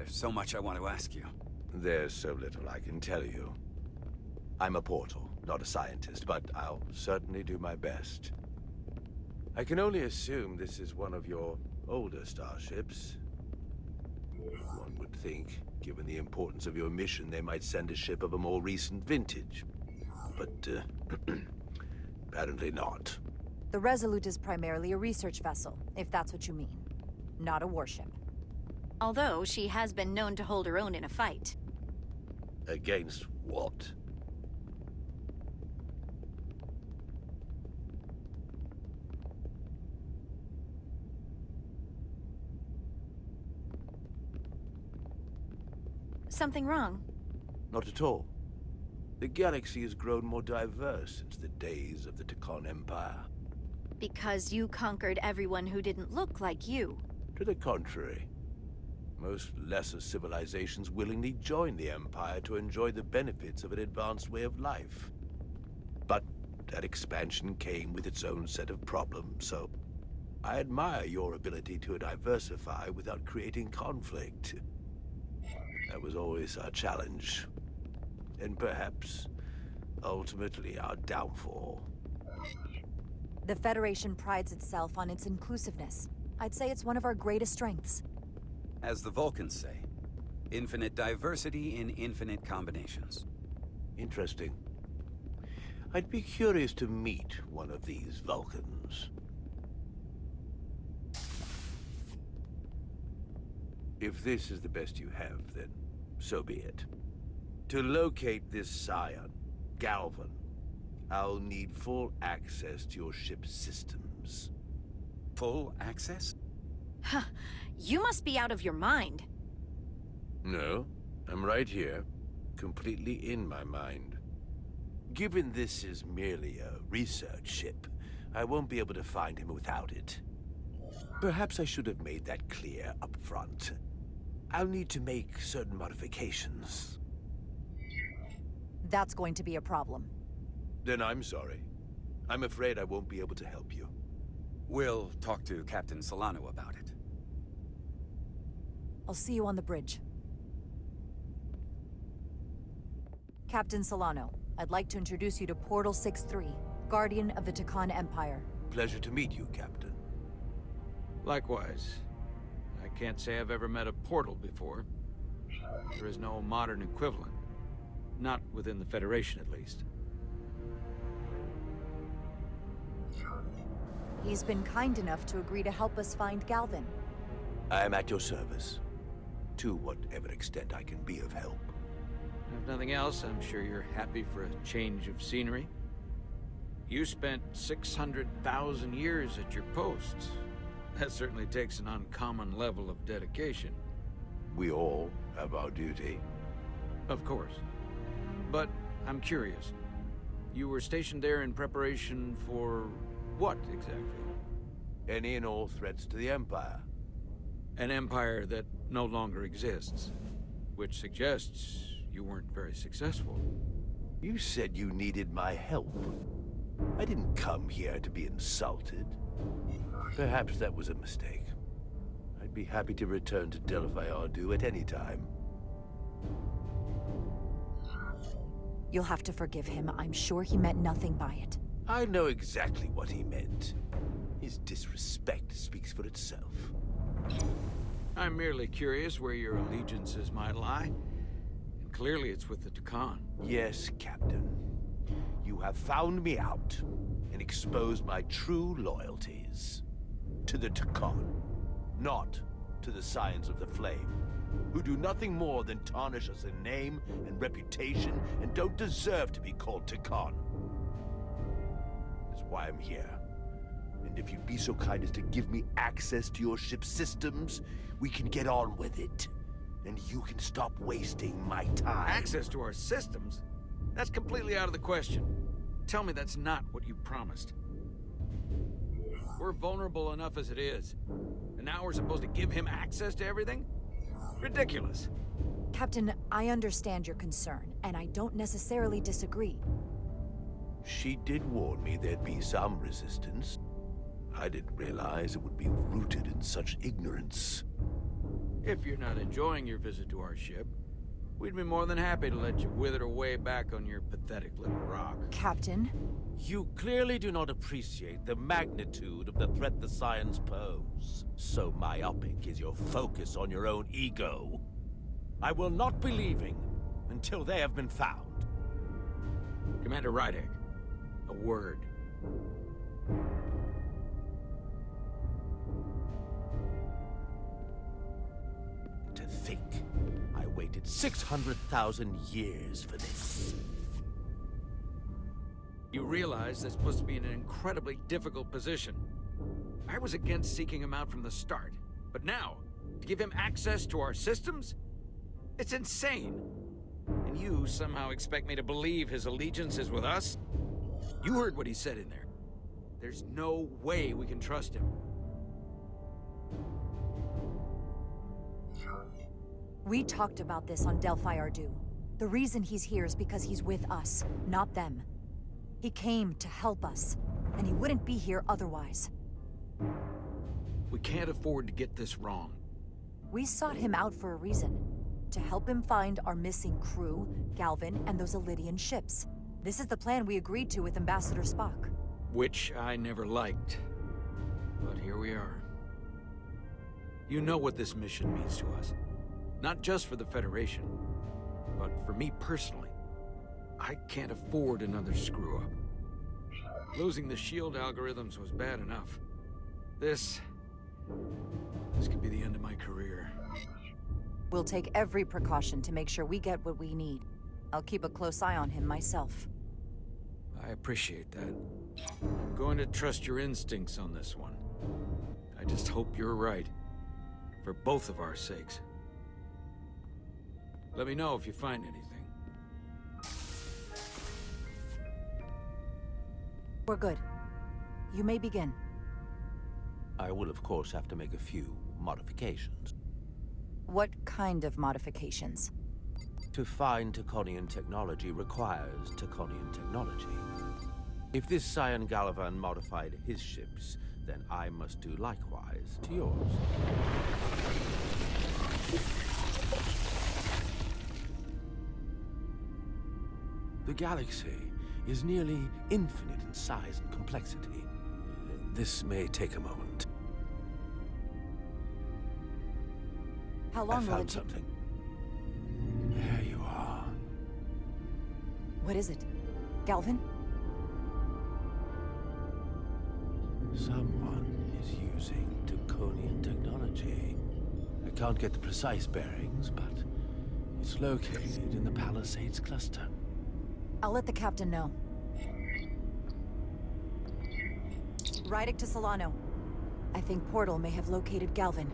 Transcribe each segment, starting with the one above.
There's so much I want to ask you. There's so little I can tell you. I'm a portal, not a scientist, but I'll certainly do my best. I can only assume this is one of your older starships. One would think, given the importance of your mission, they might send a ship of a more recent vintage. But, apparently not. The Resolute is primarily a research vessel, if that's what you mean. Not a warship. Although she has been known to hold her own in a fight. Against what? Something wrong? Not at all. The galaxy has grown more diverse since the days of the Tekon Empire. Because you conquered everyone who didn't look like you. To the contrary. Most lesser civilizations willingly joined the Empire to enjoy the benefits of an advanced way of life. But that expansion came with its own set of problems, so I admire your ability to diversify without creating conflict. That was always our challenge. And perhaps, ultimately, our downfall. The Federation prides itself on its inclusiveness. I'd say it's one of our greatest strengths. As the Vulcans say, infinite diversity in infinite combinations. Interesting. I'd be curious to meet one of these Vulcans. If this is the best you have, then so be it. To locate this scion, Galvan, I'll need full access to your ship's systems. Full access? Huh. You must be out of your mind. No, I'm right here, completely in my mind. Given this is merely a research ship, I won't be able to find him without it. Perhaps I should have made that clear up front. I'll need to make certain modifications. That's going to be a problem. Then I'm sorry. I'm afraid I won't be able to help you. We'll talk to Captain Solano about it. I'll see you on the bridge. Captain Solano, I'd like to introduce you to Portal 6-3, Guardian of the Tekon Empire. Pleasure to meet you, Captain. Likewise. I can't say I've ever met a portal before. There is no modern equivalent. Not within the Federation, at least. He's been kind enough to agree to help us find Galvan. I am at your service. To whatever extent I can be of help. If nothing else, I'm sure you're happy for a change of scenery. You spent 600,000 years at your post. That certainly takes an uncommon level of dedication. We all have our duty. Of course. But I'm curious. You were stationed there in preparation for what, exactly? Any and all threats to the Empire. An empire that no longer exists. Which suggests you weren't very successful. You said you needed my help. I didn't come here to be insulted. Perhaps that was a mistake. I'd be happy to return to Delphi Ardu at any time. You'll have to forgive him. I'm sure he meant nothing by it. I know exactly what he meant. His disrespect speaks for itself. I'm merely curious where your allegiances might lie. And clearly it's with the Tekon. Yes, Captain. You have found me out and exposed my true loyalties. To the Tekon, not to the Scions of the Flame, who do nothing more than tarnish us in name and reputation and don't deserve to be called Tekon. That's why I'm here. And if you'd be so kind as to give me access to your ship's systems, we can get on with it. And you can stop wasting my time. Access to our systems? That's completely out of the question. Tell me that's not what you promised. We're vulnerable enough as it is. And now we're supposed to give him access to everything? Ridiculous. Captain, I understand your concern, and I don't necessarily disagree. She did warn me there'd be some resistance. I didn't realize it would be rooted in such ignorance. If you're not enjoying your visit to our ship, we'd be more than happy to let you wither away back on your pathetic little rock. Captain? You clearly do not appreciate the magnitude of the threat the Scions pose. So myopic is your focus on your own ego. I will not be leaving until they have been found. Commander Rydek, a word. To think, I waited 600,000 years for this. You realize this puts me in an incredibly difficult position. I was against seeking him out from the start, but now, to give him access to our systems? It's insane. And you somehow expect me to believe his allegiance is with us? You heard what he said in there. There's no way we can trust him. We talked about this on Delphi Ardu. The reason he's here is because he's with us, not them. He came to help us, and he wouldn't be here otherwise. We can't afford to get this wrong. We sought him out for a reason. To help him find our missing crew, Galvin, and those Elydian ships. This is the plan we agreed to with Ambassador Spock. Which I never liked. But here we are. You know what this mission means to us. Not just for the Federation, but for me personally. I can't afford another screw-up. Losing the shield algorithms was bad enough. This could be the end of my career. We'll take every precaution to make sure we get what we need. I'll keep a close eye on him myself. I appreciate that. I'm going to trust your instincts on this one. I just hope you're right. For both of our sakes. Let me know if you find anything. We're good. You may begin. I will, of course, have to make a few modifications. What kind of modifications? To find Taconian technology requires Taconian technology. If this Scion Gallivan modified his ships, then I must do likewise to yours. The galaxy is nearly infinite in size and complexity. This may take a moment. How long I will it found take? something. There you are. What is it? Galvin? Someone is using Taconian technology. I can't get the precise bearings, but it's located in the Palisades cluster. I'll let the captain know. Rydek to Solano. I think Portal may have located Galvin.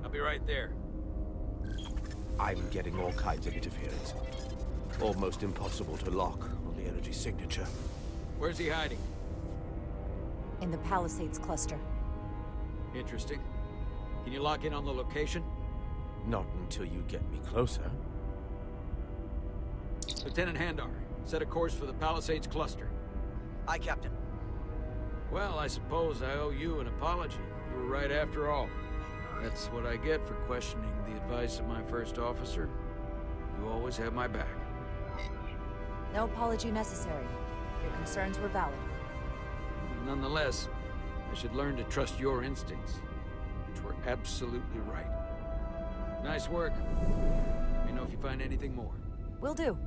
I'll be right there. I'm getting all kinds of interference. Almost impossible to lock on the energy signature. Where's he hiding? In the Palisades cluster. Interesting. Can you lock in on the location? Not until you get me closer. Lieutenant Handar, set a course for the Palisades cluster. Aye, Captain. Well, I suppose I owe you an apology. You were right after all. That's what I get for questioning the advice of my first officer. You always have my back. No apology necessary. Your concerns were valid. Nonetheless, I should learn to trust your instincts, which were absolutely right. Nice work. Let me know if you find anything more. Will do.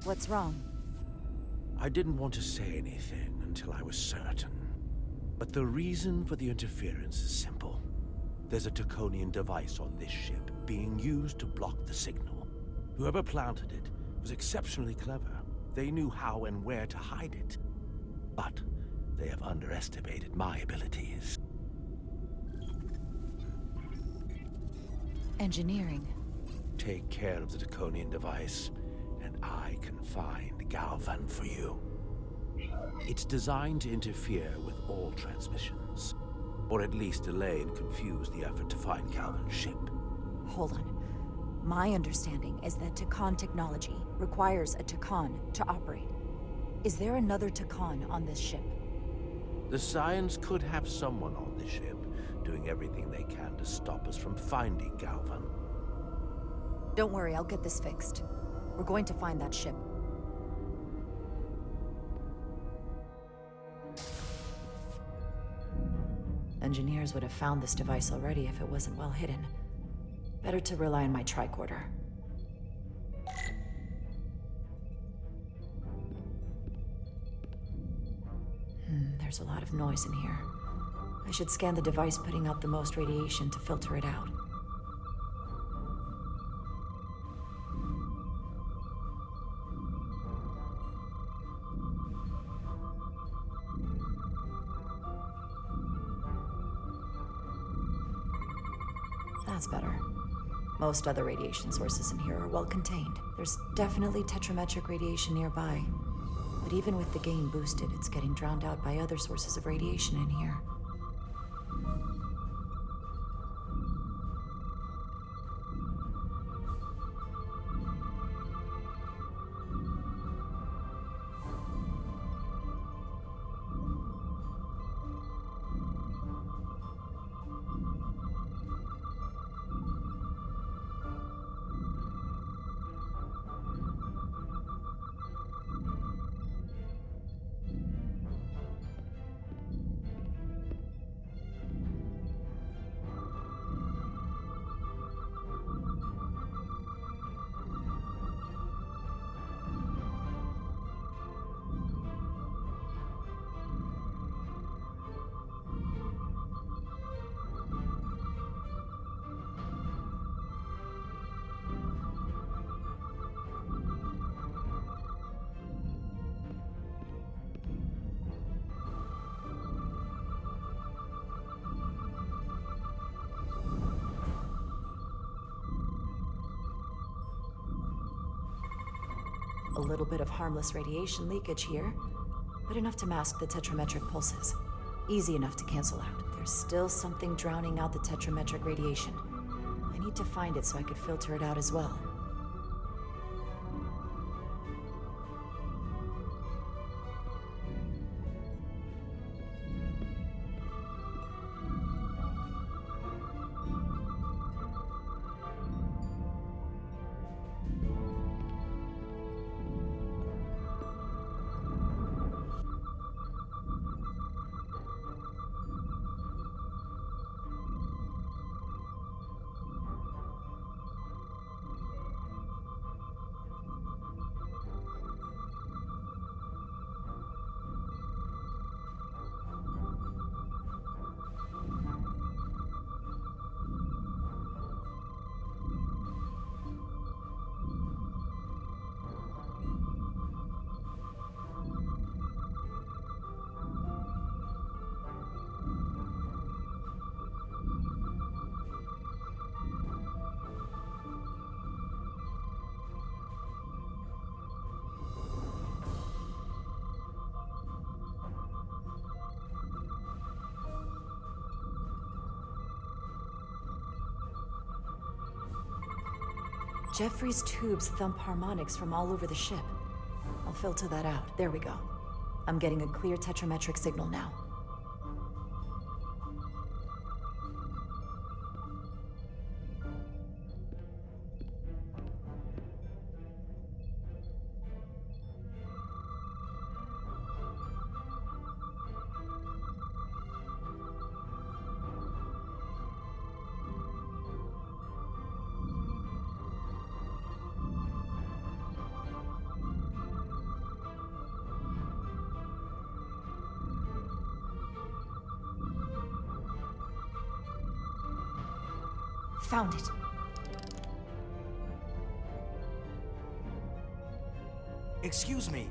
What's wrong? I didn't want to say anything until I was certain. But the reason for the interference is simple. There's a Taconian device on this ship being used to block the signal. Whoever planted it was exceptionally clever. They knew how and where to hide it. But they have underestimated my abilities. Engineering. Take care of the Taconian device, and I can find Galvan for you. It's designed to interfere with all transmissions, or at least delay and confuse the effort to find Galvan's ship. Hold on. My understanding is that Takan technology requires a Takan to operate. Is there another Takan on this ship? The Scions could have someone on the ship, doing everything they can to stop us from finding Galvan. Don't worry, I'll get this fixed. We're going to find that ship. Engineers would have found this device already if it wasn't well hidden. Better to rely on my tricorder. There's a lot of noise in here. I should scan the device putting out the most radiation to filter it out. That's better. Most other radiation sources in here are well contained. There's definitely tetrametric radiation nearby. But even with the gain boosted, it's getting drowned out by other sources of radiation in here. A little bit of harmless radiation leakage here, but enough to mask the tetrametric pulses. Easy enough to cancel out. There's still something drowning out the tetrametric radiation. I need to find it so I could filter it out as well. Jeffrey's tubes thump harmonics from all over the ship. I'll filter that out. There we go. I'm getting a clear tetrametric signal now. Found it. Excuse me,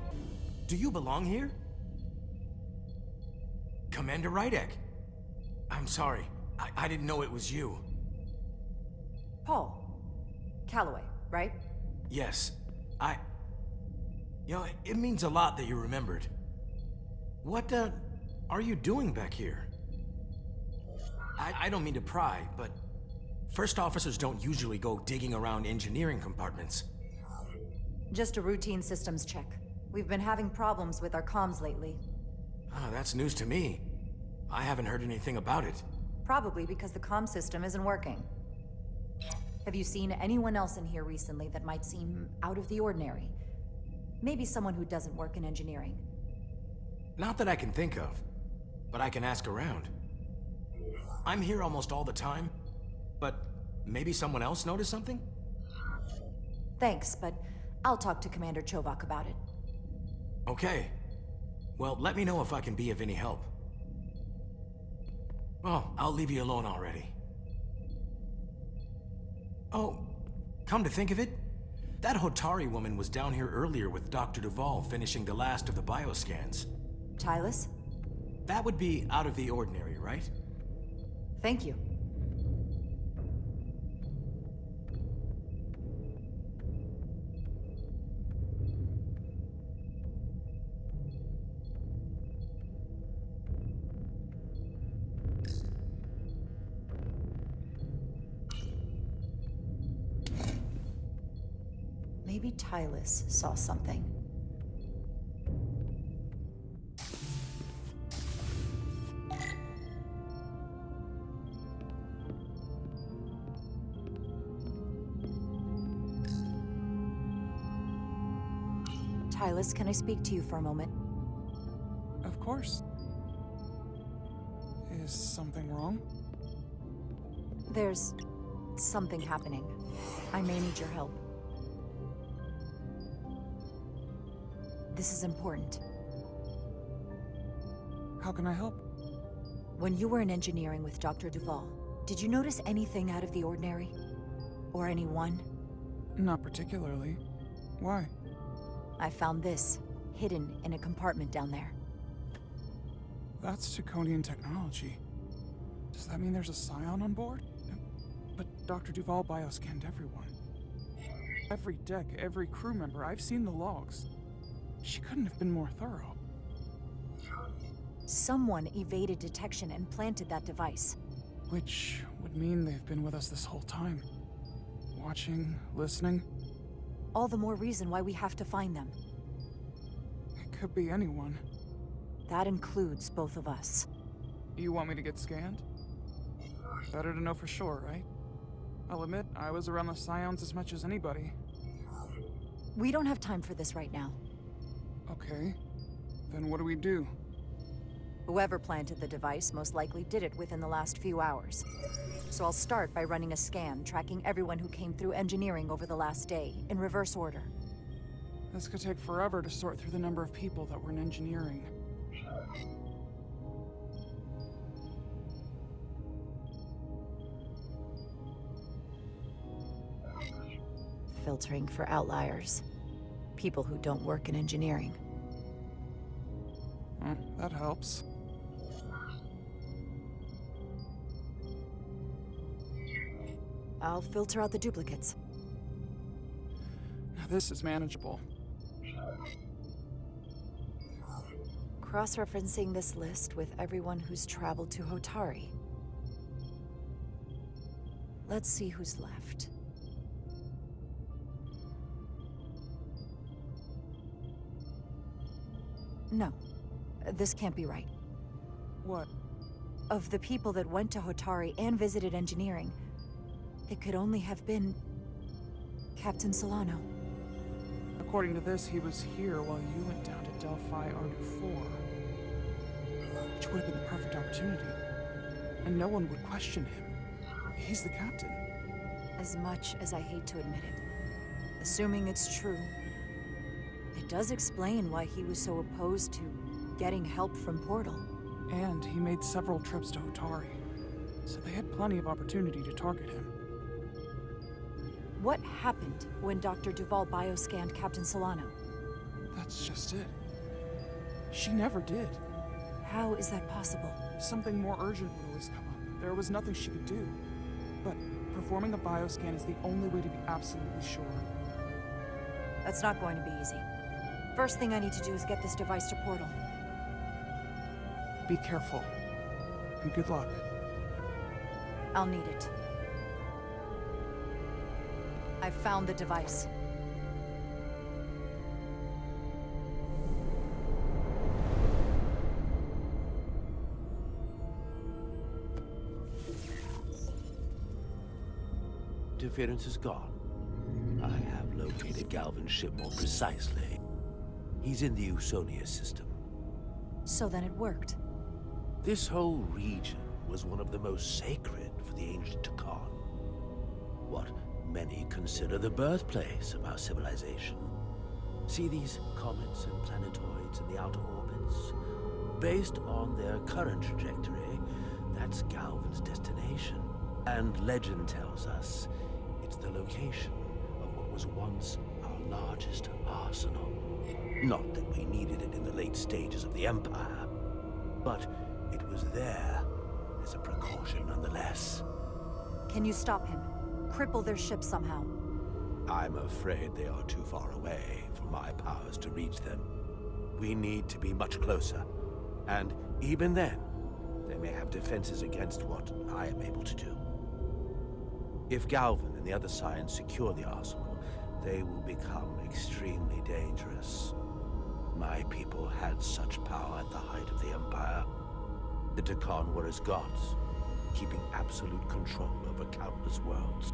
do you belong here? Commander Rydek. I'm sorry, I didn't know it was you. Paul. Calloway, right? Yes, You know, it means a lot that you remembered. What, are you doing back here? I don't mean to pry, but first officers don't usually go digging around engineering compartments. Just a routine systems check. We've been having problems with our comms lately. Ah, that's news to me. I haven't heard anything about it. Probably because the comm system isn't working. Have you seen anyone else in here recently that might seem out of the ordinary? Maybe someone who doesn't work in engineering. Not that I can think of, but I can ask around. I'm here almost all the time, but maybe someone else noticed something? Thanks, but I'll talk to Commander Chovak about it. Okay. Well, let me know if I can be of any help. Well, I'll leave you alone already. Oh, come to think of it, that Hotari woman was down here earlier with Dr. Duvall finishing the last of the bioscans. Tylus? That would be out of the ordinary, right? Thank you. Maybe Tylus saw something. Tylus, can I speak to you for a moment? Of course. Is something wrong? There's something happening. I may need your help. This is important. How can I help? When you were in engineering with Dr. Duvall, did you notice anything out of the ordinary? Or anyone? Not particularly. Why? I found this, hidden in a compartment down there. That's Draconian technology. Does that mean there's a scion on board? But Dr. Duvall bioscanned everyone. Every deck, every crew member, I've seen the logs. She couldn't have been more thorough. Someone evaded detection and planted that device. Which would mean they've been with us this whole time. Watching, listening. All the more reason why we have to find them. It could be anyone. That includes both of us. You want me to get scanned? Better to know for sure, right? I'll admit, I was around the scions as much as anybody. We don't have time for this right now. Okay. Then what do we do? Whoever planted the device most likely did it within the last few hours. So I'll start by running a scan, tracking everyone who came through engineering over the last day, in reverse order. This could take forever to sort through the number of people that were in engineering. Filtering for outliers. People who don't work in engineering. That helps. I'll filter out the duplicates. Now this is manageable. Cross-referencing this list with everyone who's traveled to Hotari. Let's see who's left. No, this can't be right. What? Of the people that went to Hotari and visited engineering, it could only have been Captain Solano. According to this, he was here while you went down to Delphi Arnu-4. Which would have been the perfect opportunity. And no one would question him. He's the captain. As much as I hate to admit it, assuming it's true, it does explain why he was so opposed to getting help from Portal. And he made several trips to Hotari, so they had plenty of opportunity to target him. What happened when Dr. Duvall bioscanned Captain Solano? That's just it. She never did. How is that possible? Something more urgent would always come up. There was nothing she could do. But performing a bioscan is the only way to be absolutely sure. That's not going to be easy. First thing I need to do is get this device to Portal. Be careful. And good luck. I'll need it. I've found the device. interference is gone. I have located Galvin's ship more precisely. He's in the Usonia system. So then it worked. This whole region was one of the most sacred for the ancient Takan. What many consider the birthplace of our civilization. See these comets and planetoids in the outer orbits? Based on their current trajectory, that's Galvin's destination. And legend tells us it's the location of what was once our largest arsenal. Not that we needed it in the late stages of the Empire, but it was there as a precaution nonetheless. Can you stop him? Cripple their ship somehow? I'm afraid they are too far away for my powers to reach them. We need to be much closer. And even then, they may have defenses against what I am able to do. If Galvin and the other Scions secure the arsenal, they will become extremely dangerous. My people had such power at the height of the Empire. The Takan were as gods, keeping absolute control over countless worlds.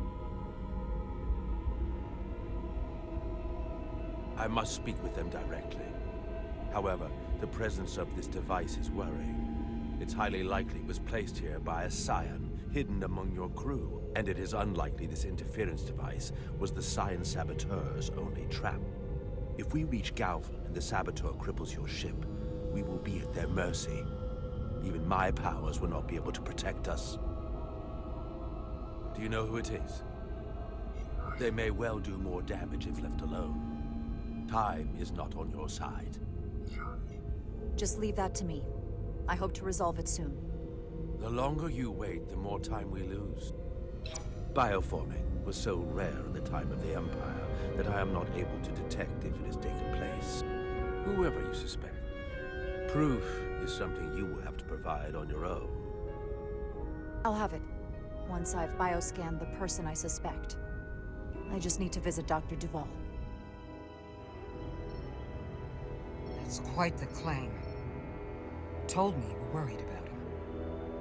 I must speak with them directly. However, the presence of this device is worrying. It's highly likely it was placed here by a Scion, hidden among your crew, and it is unlikely this interference device was the Scion saboteur's only trap. If we reach Galvin and the saboteur cripples your ship, we will be at their mercy. Even my powers will not be able to protect us. Do you know who it is? They may well do more damage if left alone. Time is not on your side. Just leave that to me. I hope to resolve it soon. The longer you wait, the more time we lose. Bioforming was so rare in the time of the Empire that I am not able to detect if it has taken place. Whoever you suspect, proof is something you will have to provide on your own. I'll have it, once I've bioscanned the person I suspect. I just need to visit Dr. Duval. That's quite the claim. Told me you were worried about him,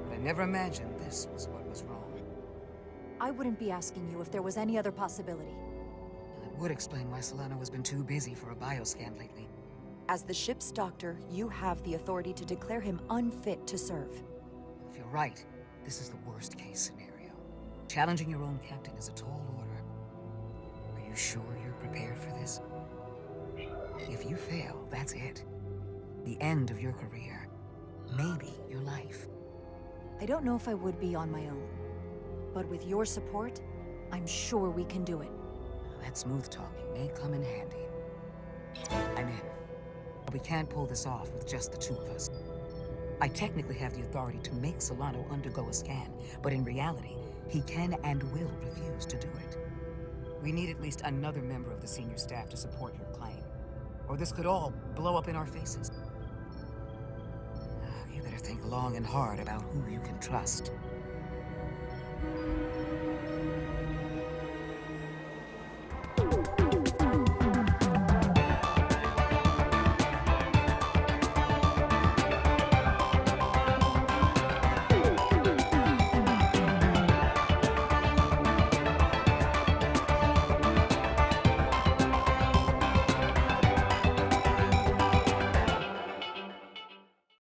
but I never imagined this was what was wrong. I wouldn't be asking you if there was any other possibility. It would explain why Solano has been too busy for a bioscan lately. As the ship's doctor, you have the authority to declare him unfit to serve. If you're right, this is the worst-case scenario. Challenging your own captain is a tall order. Are you sure you're prepared for this? If you fail, that's it. The end of your career. Maybe your life. I don't know if I would be on my own. But with your support, I'm sure we can do it. That smooth talking may come in handy. I'm in. But we can't pull this off with just the two of us. I technically have the authority to make Solano undergo a scan, but in reality, he can and will refuse to do it. We need at least another member of the senior staff to support your claim, or this could all blow up in our faces. You better think long and hard about who you can trust.